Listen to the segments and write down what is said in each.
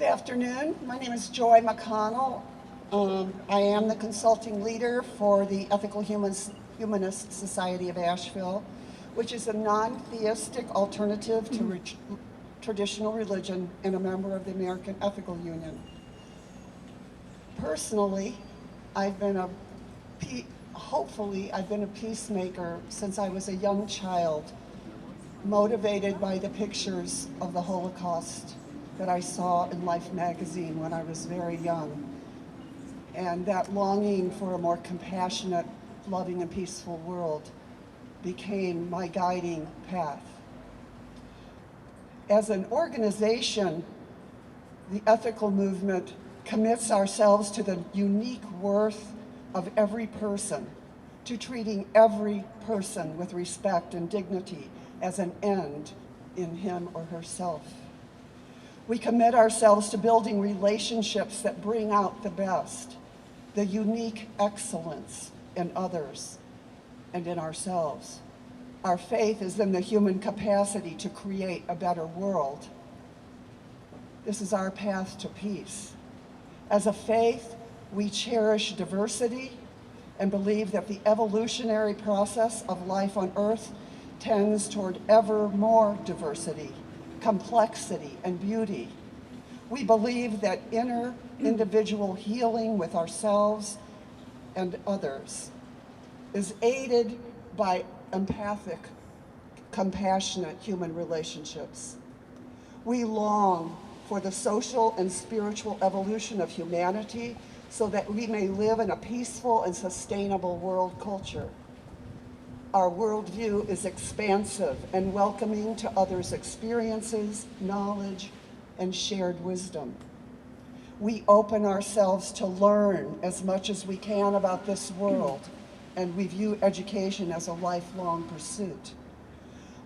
afternoon. My name is Joy McConnell. I am the consulting leader for the Ethical Humanist Society of Asheville, which is a non-theistic alternative to traditional religion and a member of the American Ethical Union. Personally, hopefully I've been a peacemaker since I was a young child, motivated by the pictures of the Holocaust that I saw in Life magazine when I was very young. And that longing for a more compassionate, loving, and peaceful world became my guiding path. As an organization, the ethical movement commits ourselves to the unique worth of every person, to treating every person with respect and dignity as an end in him or herself. We commit ourselves to building relationships that bring out the best, the unique excellence in others and in ourselves. Our faith is in the human capacity to create a better world. This is our path to peace. As a faith, we cherish diversity and believe that the evolutionary process of life on Earth tends toward ever more diversity, complexity, and beauty. We believe that inner individual healing with ourselves and others is aided by empathic, compassionate human relationships. We long for the social and spiritual evolution of humanity so that we may live in a peaceful and sustainable world culture. Our worldview is expansive and welcoming to others' experiences, knowledge, and shared wisdom. We open ourselves to learn as much as we can about this world, and we view education as a lifelong pursuit.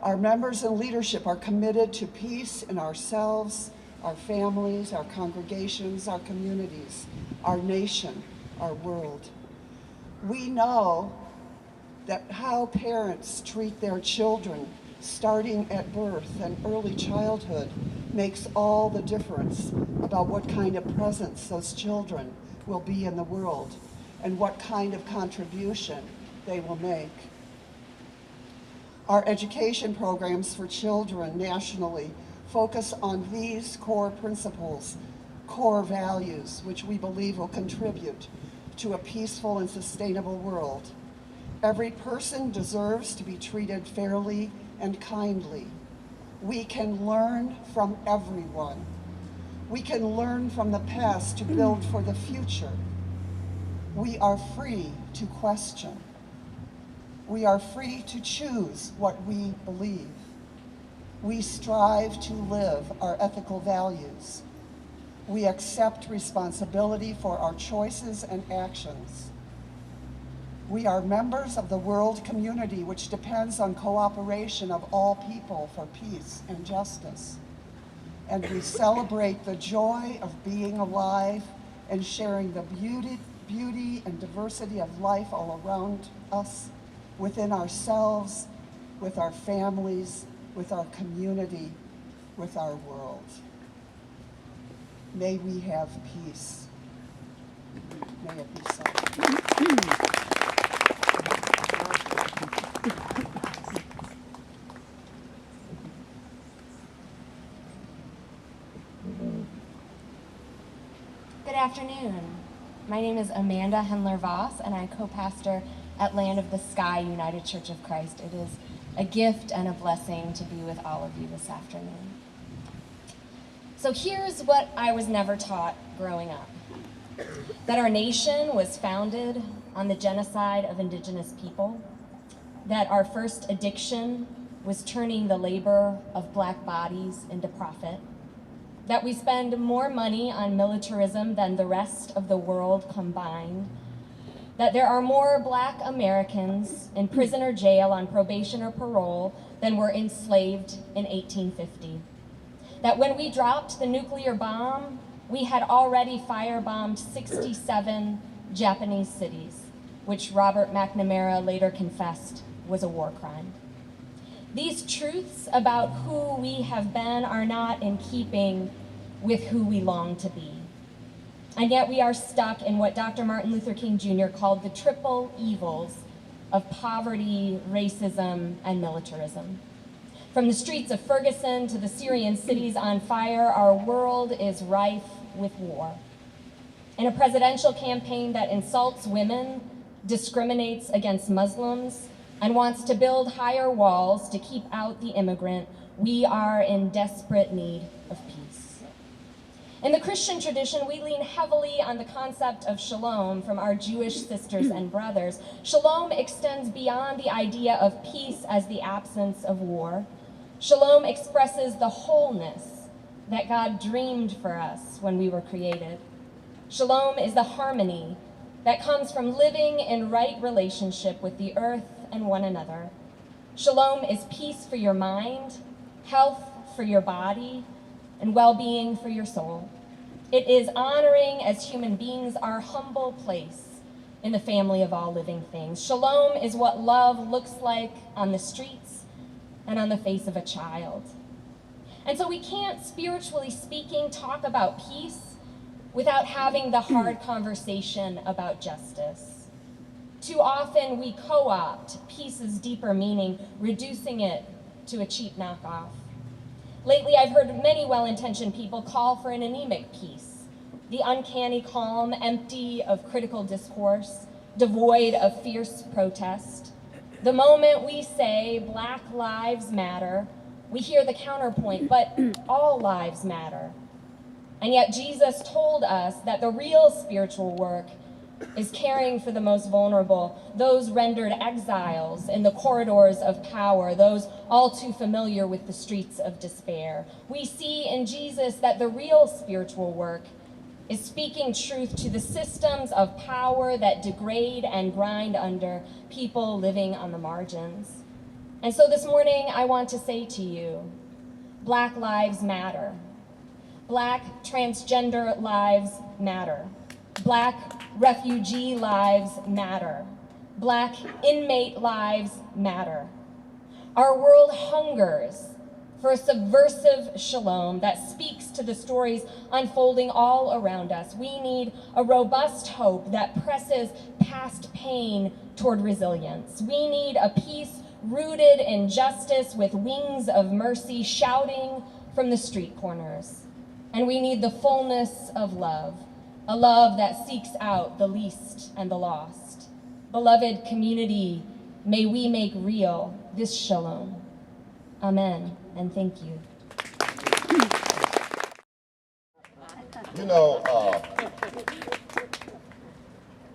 Our members and leadership are committed to peace in ourselves, our families, our congregations, our communities, our nation, our world. We know that how parents treat their children starting at birth and early childhood makes all the difference about what kind of presence those children will be in the world and what kind of contribution they will make. Our education programs for children nationally focus on these core principles, core values, which we believe will contribute to a peaceful and sustainable world. Every person deserves to be treated fairly and kindly. We can learn from everyone. We can learn from the past to build for the future. We are free to question. We are free to choose what we believe. We strive to live our ethical values. We accept responsibility for our choices and actions. We are members of the world community, which depends on cooperation of all people for peace and justice. And we celebrate the joy of being alive and sharing the beauty and diversity of life all around us, within ourselves, with our families, with our community, with our world. May we have peace. May it be so. Good afternoon. My name is Amanda Hendler-Voss, and I co-pastor at Land of the Sky United Church of Christ. It is a gift and a blessing to be with all of you this afternoon. So here's what I was never taught growing up: that our nation was founded on the genocide of indigenous people, that our first addiction was turning the labor of Black bodies into profit, that we spend more money on militarism than the rest of the world combined, that there are more Black Americans in prison or jail on probation or parole than were enslaved in 1850, that when we dropped the nuclear bomb, we had already firebombed 67 Japanese cities, which Robert McNamara later confessed was a war crime. These truths about who we have been are not in keeping with who we long to be. And yet we are stuck in what Dr. Martin Luther King Jr. called the triple evils of poverty, racism, and militarism. From the streets of Ferguson to the Syrian cities on fire, our world is rife with war. In a presidential campaign that insults women, discriminates against Muslims, and wants to build higher walls to keep out the immigrant, we are in desperate need of peace. In the Christian tradition, we lean heavily on the concept of shalom from our Jewish sisters and brothers. Shalom extends beyond the idea of peace as the absence of war. Shalom expresses the wholeness that God dreamed for us when we were created. Shalom is the harmony that comes from living in right relationship with the earth and one another. Shalom is peace for your mind, health for your body, and well-being for your soul. It is honoring as human beings our humble place in the family of all living things. Shalom is what love looks like on the streets and on the face of a child. And so we can't, spiritually speaking, talk about peace without having the hard conversation about justice. Too often we co-opt peace's deeper meaning, reducing it to a cheap knockoff. Lately, I've heard many well-intentioned people call for an anemic peace, the uncanny calm, empty of critical discourse, devoid of fierce protest. The moment we say Black Lives Matter, we hear the counterpoint, but all lives matter. And yet Jesus told us that the real spiritual work is caring for the most vulnerable, those rendered exiles in the corridors of power, those all too familiar with the streets of despair. We see in Jesus that the real spiritual work is speaking truth to the systems of power that degrade and grind under people living on the margins. And so this morning, I want to say to you, Black lives matter. Black transgender lives matter. Black refugee lives matter. Black inmate lives matter. Our world hungers for a subversive shalom that speaks to the stories unfolding all around us. We need a robust hope that presses past pain toward resilience. We need a peace rooted in justice with wings of mercy shouting from the street corners. And we need the fullness of love, a love that seeks out the least and the lost. Beloved community, may we make real this shalom. Amen, and thank you. You know,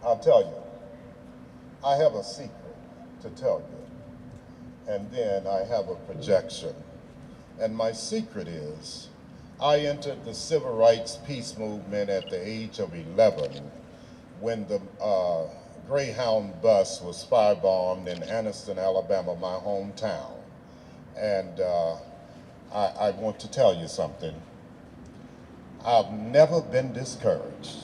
I'll tell you, I have a secret to tell you, and then I have a projection. And my secret is, I entered the civil rights peace movement at the age of 11 when the Greyhound bus was firebombed in Anniston, Alabama, my hometown. And I want to tell you something. I've never been discouraged.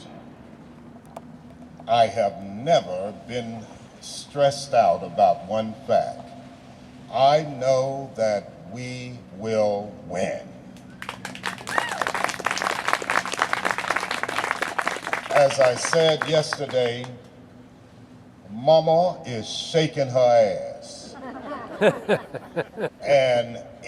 I have never been stressed out about one fact. I know that we will win. As I said yesterday, Mama is shaking her ass.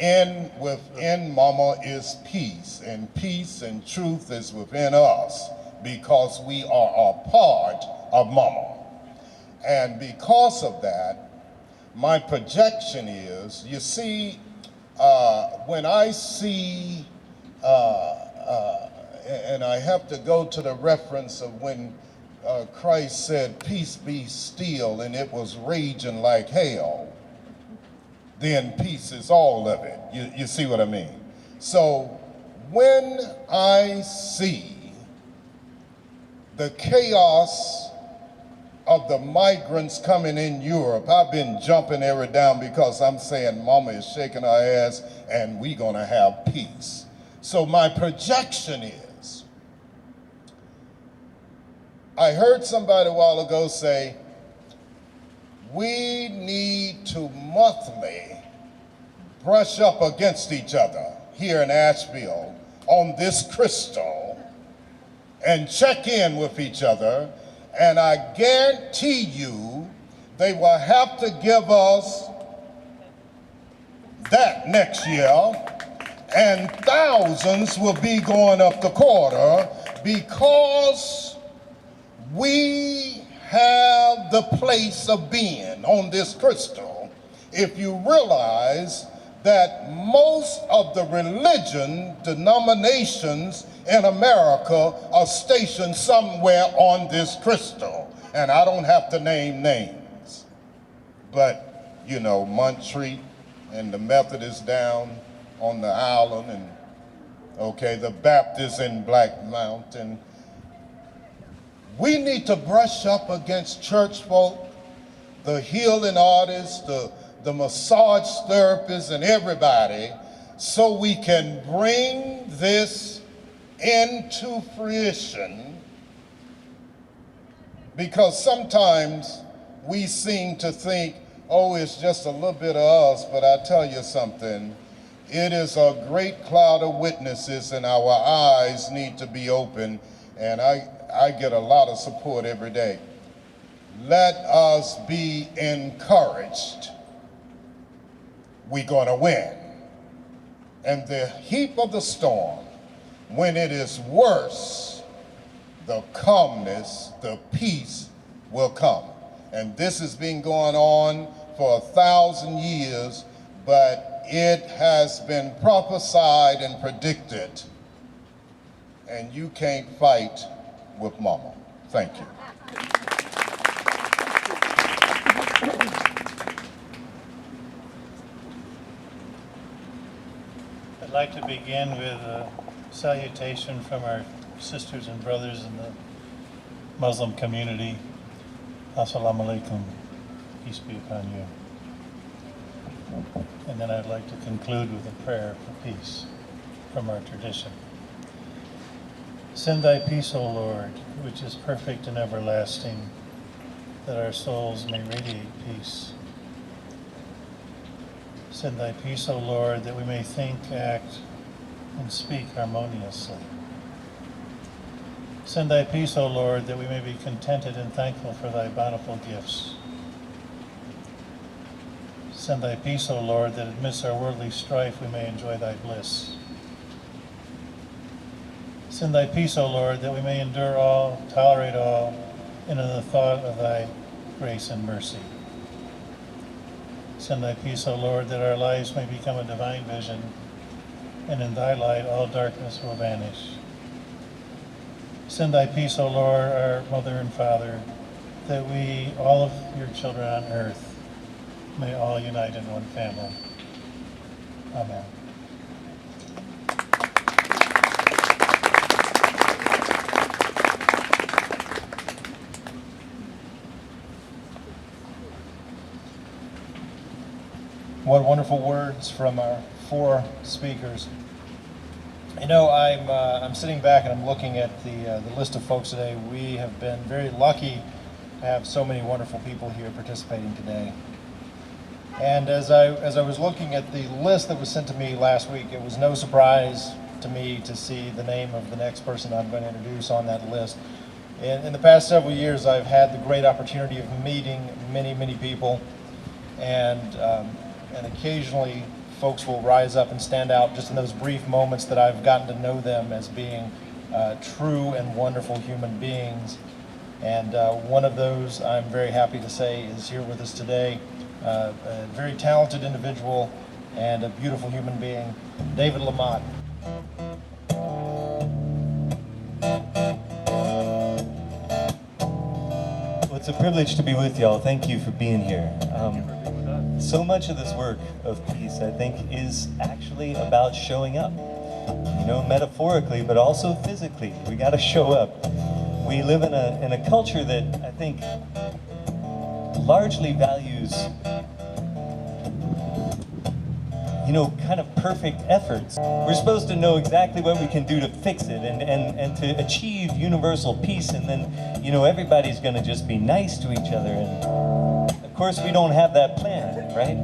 And within Mama is peace, and peace and truth is within us because we are a part of Mama. And because of that, my projection is, you see, when I see, and I have to go to the reference of when Christ said, "Peace be still," and it was raging like hell, then peace is all of it. You see what I mean? So when I see the chaos of the migrants coming in Europe, I've been jumping every down because I'm saying Mama is shaking her ass and we gonna have peace. So my projection is, I heard somebody a while ago say, we need to monthly brush up against each other here in Asheville on this crystal and check in with each other, and I guarantee you they will have to give us that next year, and thousands will be going up the quarter because we have the place of being on this crystal. If you realize that most of the religion denominations in America are stationed somewhere on this crystal, and I don't have to name names, but you know, Montreat and the Methodists down on the island, and okay, the Baptists in Black Mountain. We need to brush up against church folk, the healing artists, the massage therapists, and everybody, so we can bring this into fruition, because sometimes we seem to think, oh, it's just a little bit of us, but I tell you something, it is a great cloud of witnesses, and our eyes need to be open, and I get a lot of support every day. Let us be encouraged. We're gonna win. And the heat of the storm, when it is worse, the calmness, the peace will come. And this has been going on for 1,000 years, but it has been prophesied and predicted. And you can't fight with mama. Thank you. I'd like to begin with a salutation from our sisters and brothers in the Muslim community. Assalamu alaikum, peace be upon you. And then I'd like to conclude with a prayer for peace from our tradition. Send thy peace, O Lord, which is perfect and everlasting, that our souls may radiate peace. Send thy peace, O Lord, that we may think, act, and speak harmoniously. Send thy peace, O Lord, that we may be contented and thankful for thy bountiful gifts. Send thy peace, O Lord, that amidst our worldly strife we may enjoy thy bliss. Send thy peace, O Lord, that we may endure all, tolerate all, and in the thought of thy grace and mercy. Send thy peace, O Lord, that our lives may become a divine vision, and in thy light all darkness will vanish. Send thy peace, O Lord, our mother and father, that we, all of your children on earth, may all unite in one family. Amen. What wonderful words from our four speakers. You know, I'm sitting back and I'm looking at the list of folks today. We have been very lucky to have so many wonderful people here participating today. And as I was looking at the list that was sent to me last week, it was no surprise to me to see the name of the next person I'm going to introduce on that list. In the past several years, I've had the great opportunity of meeting many people, and occasionally folks will rise up and stand out just in those brief moments that I've gotten to know them as being true and wonderful human beings. And one of those, I'm very happy to say, is here with us today. A very talented individual and a beautiful human being, David Lamott. Well, it's a privilege to be with y'all. Thank you for being here. So much of this work of peace, I think, is actually about showing up. You know, metaphorically, but also physically. We got to show up. We live in a culture that I think largely values, you know, kind of perfect efforts. We're supposed to know exactly what we can do to fix it and to achieve universal peace, and then, you know, everybody's going to just be nice to each other. And of course, we don't have that plan, right?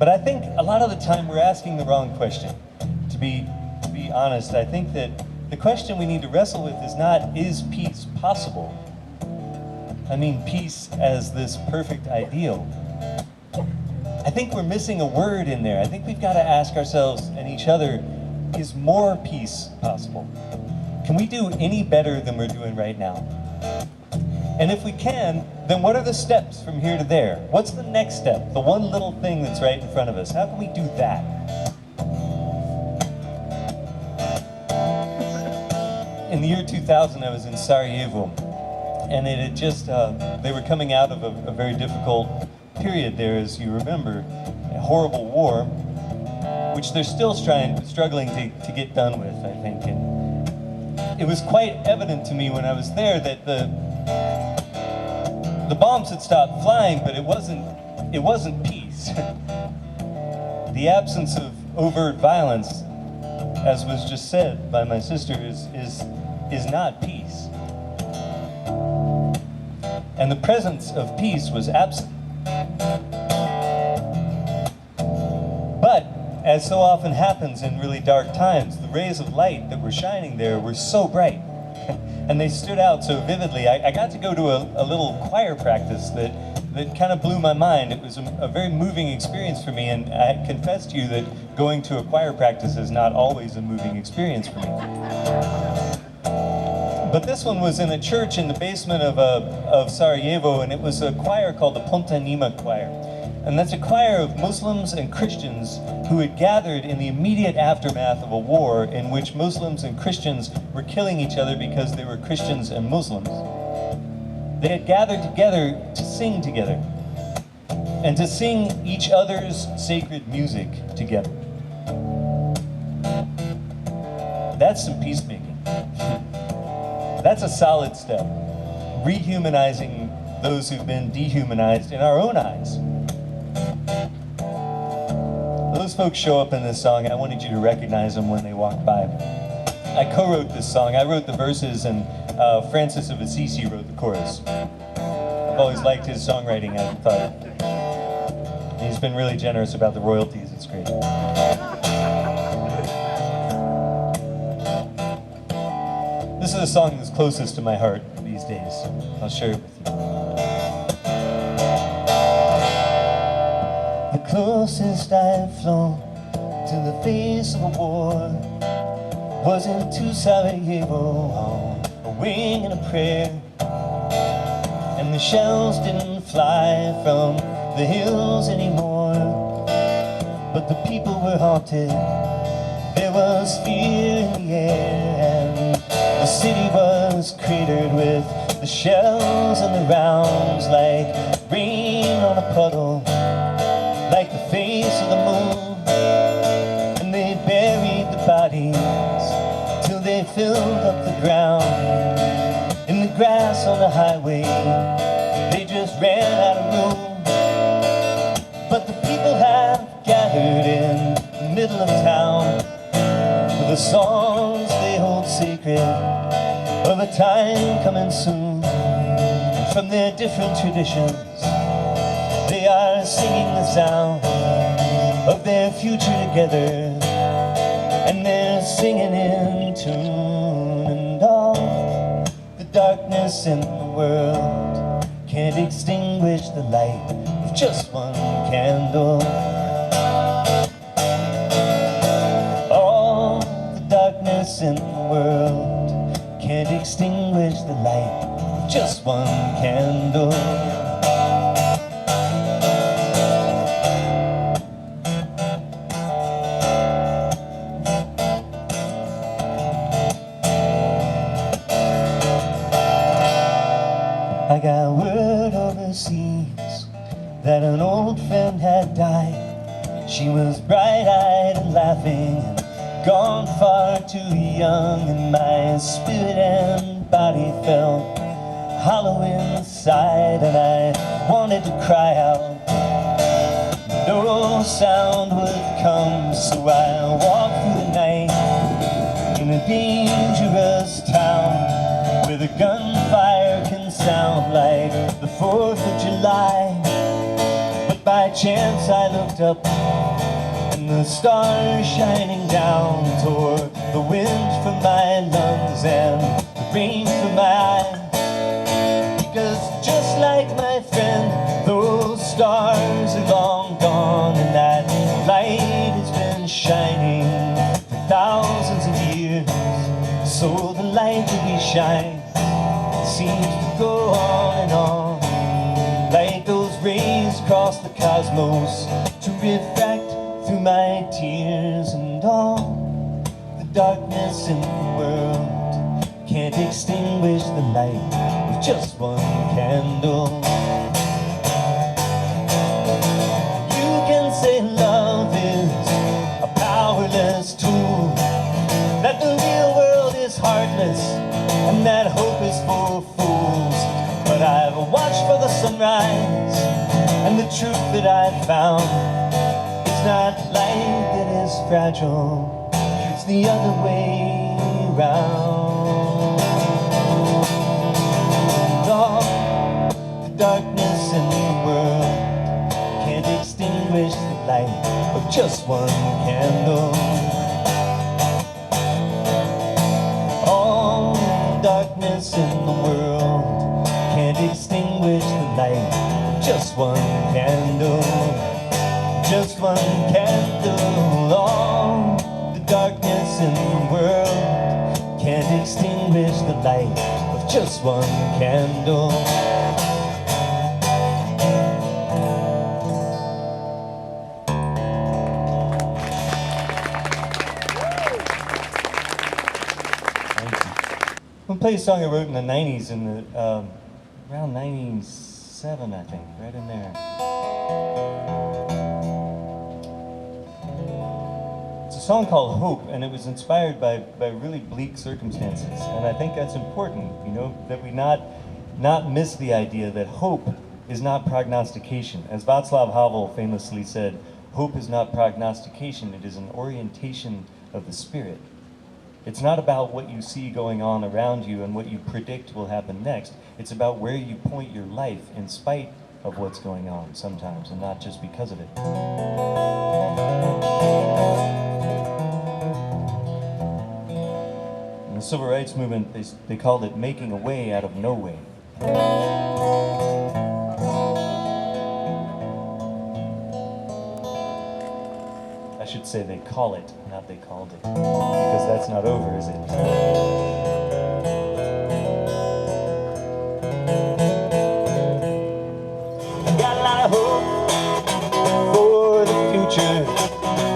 But I think a lot of the time we're asking the wrong question. To be honest, I think that the question we need to wrestle with is not, is peace possible? I mean, peace as this perfect ideal. I think we're missing a word in there. I think we've got to ask ourselves and each other, is more peace possible? Can we do any better than we're doing right now? And if we can, then what are the steps from here to there? What's the next step? The one little thing that's right in front of us. How can we do that? In the year 2000, I was in Sarajevo, and it had just, they were coming out of a very difficult period there, as you remember, a horrible war, which they're still struggling to get done with, I think. And it was quite evident to me when I was there that the bombs had stopped flying, but it wasn't peace. The absence of overt violence, as was just said by my sister, is not peace. And the presence of peace was absent. But, as so often happens in really dark times, the rays of light that were shining there were so bright, and they stood out so vividly. I got to go to a little choir practice that kind of blew my mind. It was a very moving experience for me, and I confess to you that going to a choir practice is not always a moving experience for me. But this one was in a church in the basement of Sarajevo, and it was a choir called the Pontanima Choir. And that's a choir of Muslims and Christians who had gathered in the immediate aftermath of a war in which Muslims and Christians were killing each other because they were Christians and Muslims. They had gathered together to sing together, and to sing each other's sacred music together. That's some peacemaking. That's a solid step. Rehumanizing those who've been dehumanized in our own eyes. Those folks show up in this song. I wanted you to recognize them when they walk by. I co-wrote this song. I wrote the verses, and Francis of Assisi wrote the chorus. I've always liked his songwriting, I thought. And he's been really generous about the royalties. It's great. This is a song that's closest to my heart these days. I'll share it with you. The closest I've flown to the face of a war was into Sarajevo on a wing and a prayer. And the shells didn't fly from the hills anymore, but the people were haunted. There was fear in the air, and the city was cratered with the shells and the rounds, like rain on a puddle, like the face of the moon. And they buried the bodies till they filled up the ground. In the grass on the highway, they just ran out of room. But the people have gathered in the middle of town for the songs they hold sacred of a time coming soon. And from their different traditions, they are singing the sound of their future together, and they're singing in tune. And all the darkness in the world can't extinguish the light of just one candle. All the darkness in the world can't extinguish the light of just one candle. I got word overseas that an old friend had died. She was bright-eyed and laughing, and gone far too young, and my spirit and body felt hollow inside, and I wanted to cry out. No sound would come, so I walked through the night in a dangerous town where the gunfire can sound like the 4th of July. But by chance I looked up, and the stars shining down toward the wind from my lungs and the rain from my eyes. Because just like my friend, those stars are long gone, and that light has been shining for thousands of years. So the light that we shine seems to go on and on, like those rays across the cosmos to refract through my tears. And all the darkness in the world can't extinguish the light with just one candle. You can say love is a powerless tool, that the real world is heartless, and that hope is for fools. But I've watched for the sunrise, and the truth that I've found, it's not light that is fragile, it's the other way around. All the darkness in the world can't extinguish the light of just one candle. All the darkness in the world can't extinguish the light of just one candle. Just one candle. All the darkness in the world can't extinguish the light of just one candle. I'm gonna play a song I wrote in the 90s, around 97, I think, right in there. It's a song called Hope, and it was inspired by really bleak circumstances. And I think that's important, you know, that we not miss the idea that hope is not prognostication. As Václav Havel famously said, hope is not prognostication, it is an orientation of the spirit. It's not about what you see going on around you and what you predict will happen next. It's about where you point your life in spite of what's going on sometimes, and not just because of it. In the Civil Rights Movement, they called it making a way out of no way. I should say they call it, not they called it, because that's not over, is it? I got a lot of hope for the future,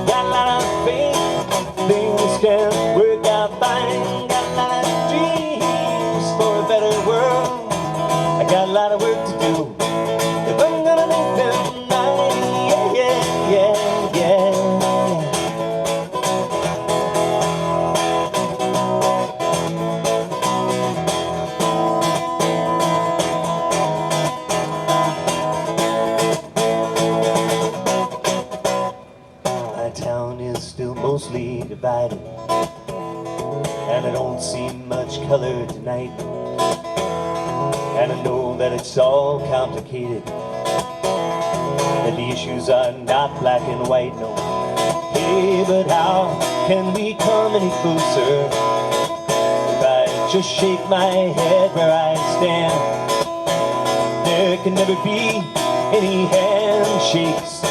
got a lot of faith, things can work out fine, got a lot of dreams for a better world. I got a lot of work to do if I'm gonna make them mine. Yeah, yeah, yeah, yeah. My town is still mostly divided, and I don't see much color tonight. And I know that it's all complicated, that the issues are not black and white, no. Hey, but how can we come any closer if I just shake my head where I stand? There can never be any handshakes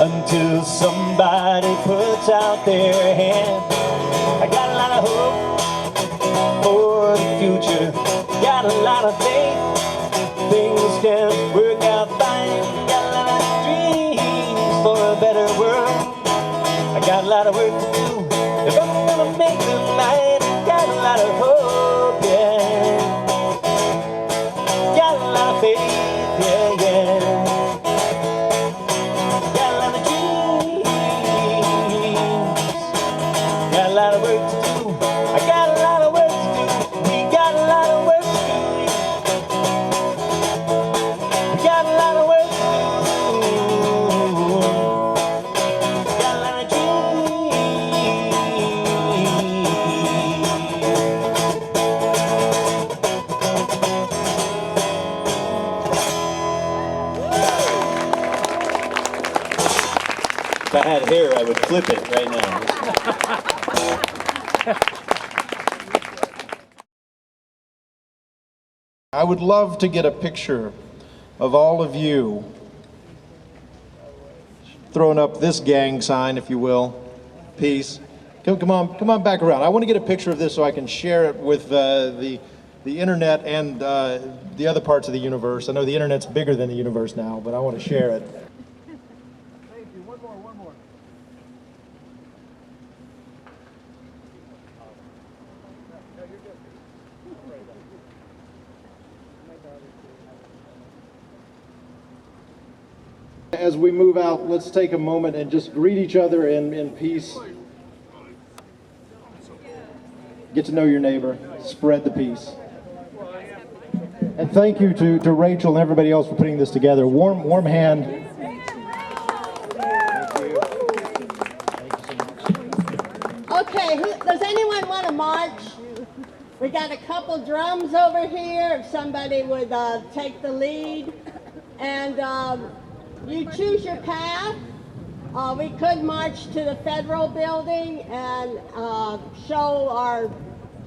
until somebody puts out their hand. I got a lot of hope for the future, got a lot of faith, things can work out fine, got a lot of dreams for a better world. I got a lot of work to do if I'm gonna make them right. Got a lot of hope, yeah, got a lot of faith, yeah, yeah. Got a lot of dreams, got a lot of work to do. I got a lot of work to do. We got a lot of work to do. We got a lot of work to do. Got a lot of dreams. If I had hair, I would flip it right now. I would love to get a picture of all of you throwing up this gang sign, if you will. Peace. Come on back around. I want to get a picture of this so I can share it with the internet and the other parts of the universe. I know the internet's bigger than the universe now, but I want to share it. Thank you. One more. As we move out, let's take a moment and just greet each other in peace. Get to know your neighbor. Spread the peace. And thank you to Rachel and everybody else for putting this together. Warm hand. Okay, does anyone want to march? We got a couple drums over here, if somebody would take the lead. And you choose your path. We could march to the federal building and show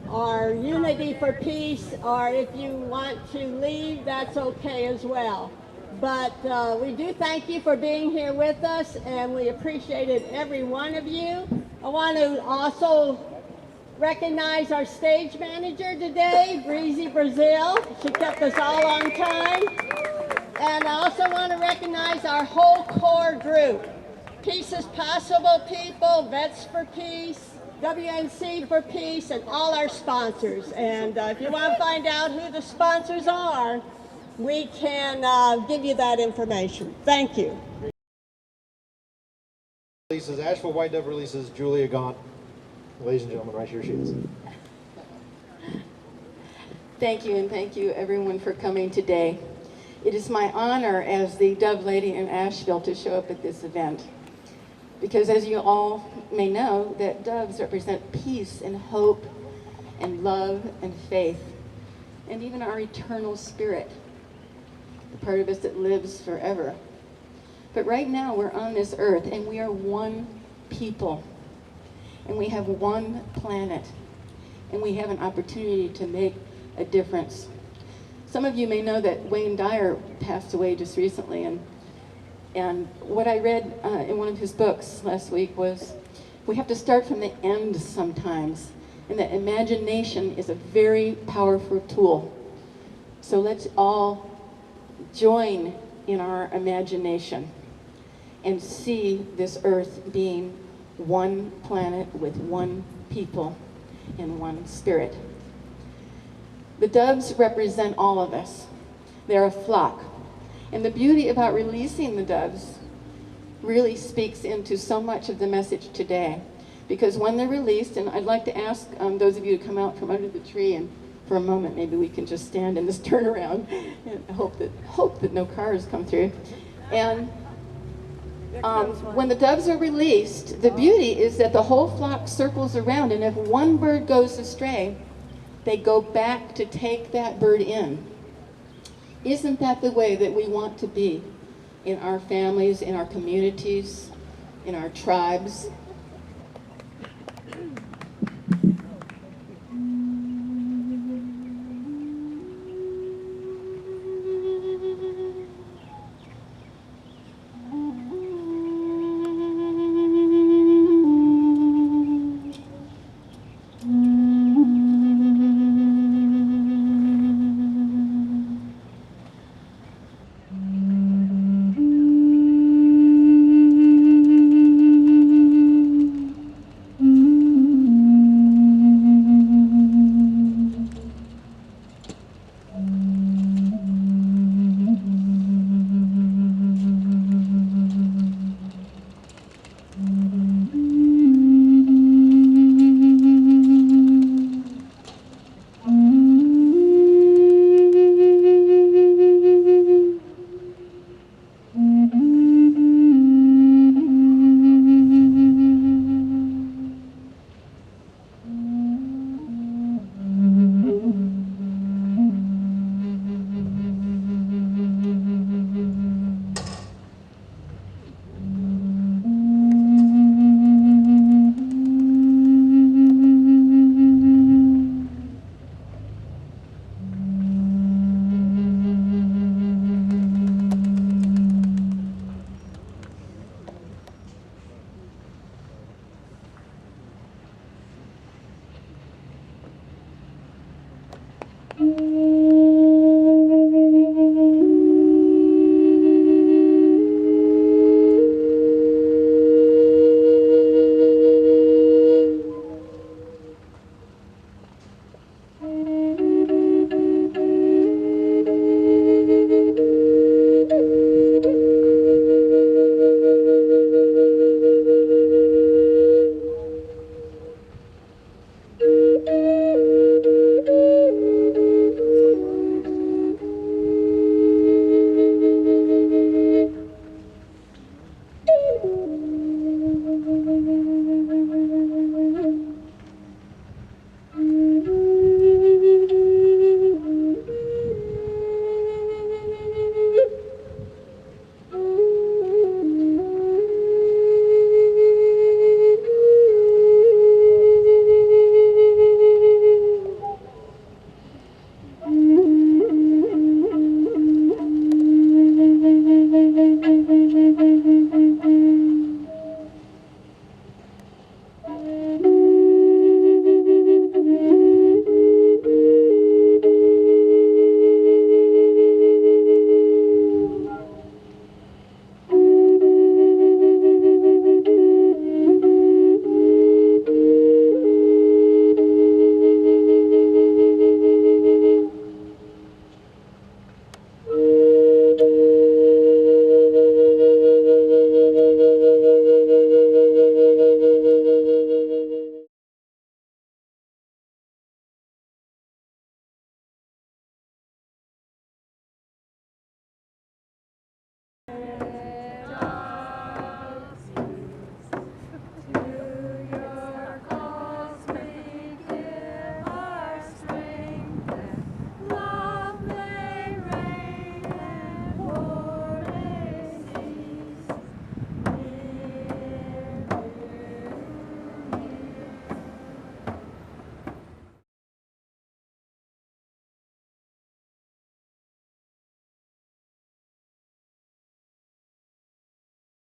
our unity for peace, or if you want to leave, that's okay as well. But we do thank you for being here with us, and we appreciated every one of you. I want to also recognize our stage manager today, Breezy Brazil. She kept us all on time. And I also want to recognize our whole core group. Peace is Possible people, Vets for Peace, WNC for Peace, and all our sponsors. And if you want to find out who the sponsors are, we can give you that information. Thank you. Releases Asheville White Dove releases Julia Gaunt. Ladies and gentlemen, right here she is. Thank you, and thank you everyone for coming today. It is my honor as the Dove Lady in Asheville to show up at this event. Because as you all may know, that doves represent peace and hope and love and faith, and even our eternal spirit, the part of us that lives forever. But right now we're on this earth and we are one people, and we have one planet, and we have an opportunity to make a difference. Some of you may know that Wayne Dyer passed away just recently, and what I read in one of his books last week was, we have to start from the end sometimes, and that imagination is a very powerful tool. So let's all join in our imagination and see this earth being one planet with one people and one spirit. The doves represent all of us. They're a flock. And the beauty about releasing the doves really speaks into so much of the message today. Because when they're released, and I'd like to ask those of you to come out from under the tree, and for a moment maybe we can just stand in this turnaround and hope that no cars come through. And when the doves are released, the beauty is that the whole flock circles around, and if one bird goes astray, they go back to take that bird in. Isn't that the way that we want to be in our families, in our communities, in our tribes?